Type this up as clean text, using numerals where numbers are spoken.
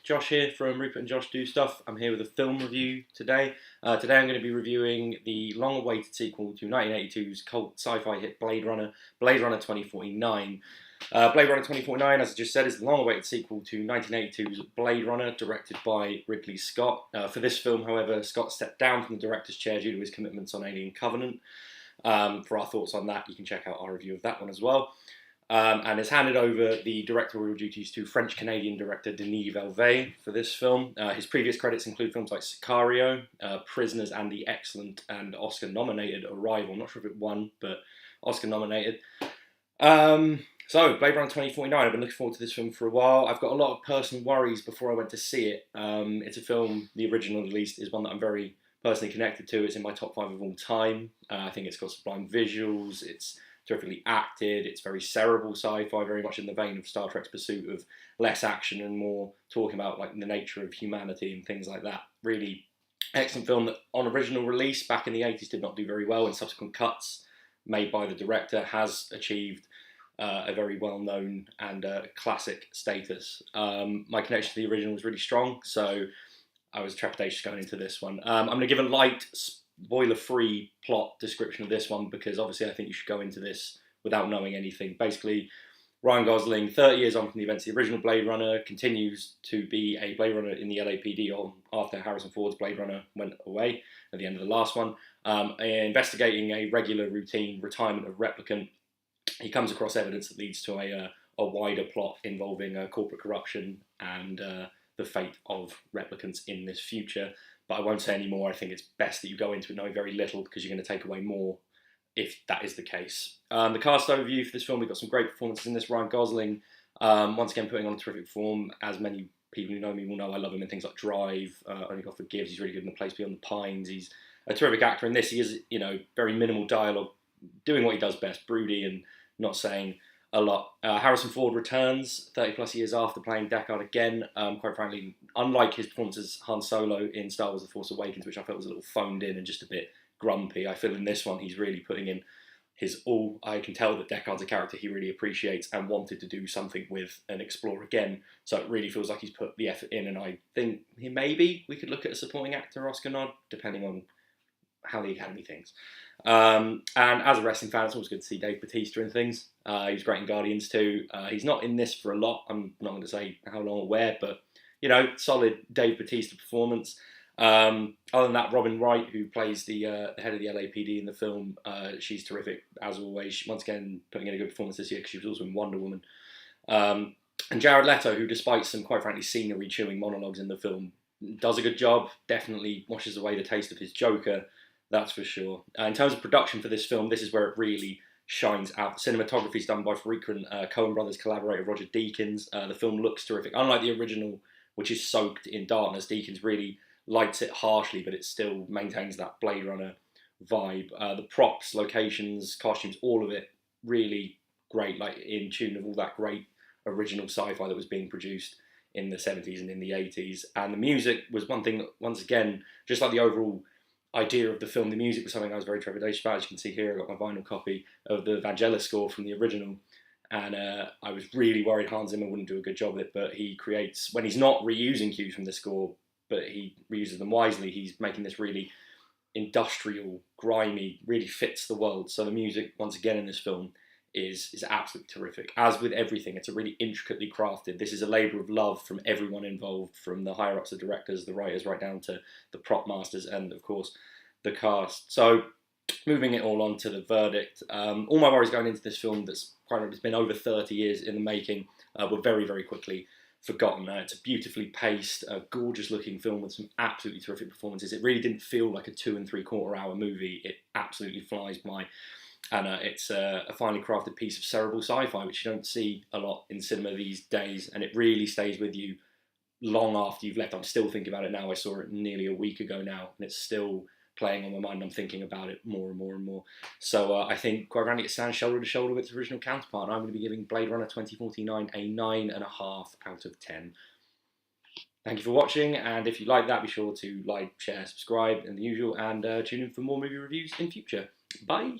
Josh here from Rupert and Josh Do Stuff. I'm here with a film review today. Today I'm going to be reviewing the long-awaited sequel to 1982's cult sci-fi hit Blade Runner 2049. Blade Runner 2049, as I just said, is the long-awaited sequel to 1982's Blade Runner, directed by Ridley Scott. For this film, however, Scott stepped down from the director's chair due to his commitments on Alien Covenant. For our thoughts on that, you can check out our review of that one as well. And has handed over the directorial duties to French-Canadian director Denis Villeneuve for this film. His previous credits include films like Sicario, Prisoners, and the excellent and Oscar-nominated Arrival. I'm not sure if it won, but Oscar-nominated. So, Blade Runner 2049, I've been looking forward to this film for a while. I've got a lot of personal worries before I went to see it. It's a film, the original at least, is one that I'm very personally connected to. It's in my top 5 of all time. I think it's got sublime visuals, it's terrifically acted, it's very cerebral sci-fi, very much in the vein of Star Trek's pursuit of less action and more talking about like the nature of humanity and things like that. Really excellent film that on original release back in the 80s did not do very well, and subsequent cuts made by the director has achieved a very well-known and classic status. My connection to the original was really strong, so I was trepidatious going into this one. I'm going to give a light spoiler-free plot description of this one because obviously I think you should go into this without knowing anything. Basically, Ryan Gosling, 30 years on from the events of the original Blade Runner, continues to be a Blade Runner in the LAPD after Harrison Ford's Blade Runner went away at the end of the last one, investigating a regular routine retirement of replicant. He comes across evidence that leads to a wider plot involving corporate corruption and the fate of replicants in this future. But I won't say any more. I think it's best that you go into it knowing very little because you're going to take away more if that is the case. The cast overview for this film, we've got some great performances in this. Ryan Gosling, once again, putting on a terrific form. As many people who know me will know, I love him in things like Drive, Only God Forgives. He's really good in The Place Beyond the Pines. He's a terrific actor in this. He is, very minimal dialogue, doing what he does best, broody and not saying a lot. Harrison Ford returns 30 plus years after playing Deckard again. Quite frankly, unlike his performance as Han Solo in Star Wars The Force Awakens, which I felt was a little phoned in and just a bit grumpy, I feel in this one he's really putting in his all. I can tell that Deckard's a character he really appreciates and wanted to do something with and explore again, so it really feels like he's put the effort in, and I think maybe we could look at a supporting actor Oscar nod, depending on how the Academy thinks. And as a wrestling fan, it's always good to see Dave Bautista in things. He was great in Guardians too. He's not in this for a lot. I'm not going to say how long or where, but solid Dave Bautista performance. Other than that, Robin Wright, who plays the head of the LAPD in the film, she's terrific as always. She, once again, putting in a good performance this year because she was also in Wonder Woman. And Jared Leto, who despite some quite frankly scenery chewing monologues in the film, does a good job. Definitely washes away the taste of his Joker. That's for sure. In terms of production for this film, this is where it really shines out. The cinematography is done by frequent Coen Brothers collaborator Roger Deakins. The film looks terrific. Unlike the original, which is soaked in darkness, Deakins really lights it harshly, but it still maintains that Blade Runner vibe. The props, locations, costumes, all of it really great, like in tune with all that great original sci-fi that was being produced in the 70s and in the 80s. And the music was one thing that, once again, just like the overall idea of the film, the music was something I was very trepidatious about. As you can see here, I got my vinyl copy of the Vangelis score from the original, and I was really worried Hans Zimmer wouldn't do a good job of it, but he creates, when he's not reusing cues from the score, but he reuses them wisely, he's making this really industrial, grimy, really fits the world. So the music, once again in this film, is absolutely terrific. As with everything, it's a really intricately crafted. This is a labour of love from everyone involved, from the higher-ups, the directors, the writers, right down to the prop masters and, of course, the cast. So, moving it all on to the verdict. All my worries going into this film that's it's been over 30 years in the making were very, very quickly forgotten. It's a beautifully paced, gorgeous-looking film with some absolutely terrific performances. It really didn't feel like a 2 3/4 hour movie. It absolutely flies by. And it's a finely crafted piece of cerebral sci-fi, which you don't see a lot in cinema these days, and it really stays with you long after you've left. I'm still thinking about it now. I saw it nearly a week ago now, and it's still playing on my mind. I'm thinking about it more and more and more. So I think, quite frankly, it stands shoulder to shoulder with its original counterpart, and I'm going to be giving Blade Runner 2049 a 9.5 out of 10. Thank you for watching, and if you like that, be sure to like, share, subscribe, and the usual, and tune in for more movie reviews in future. Bye!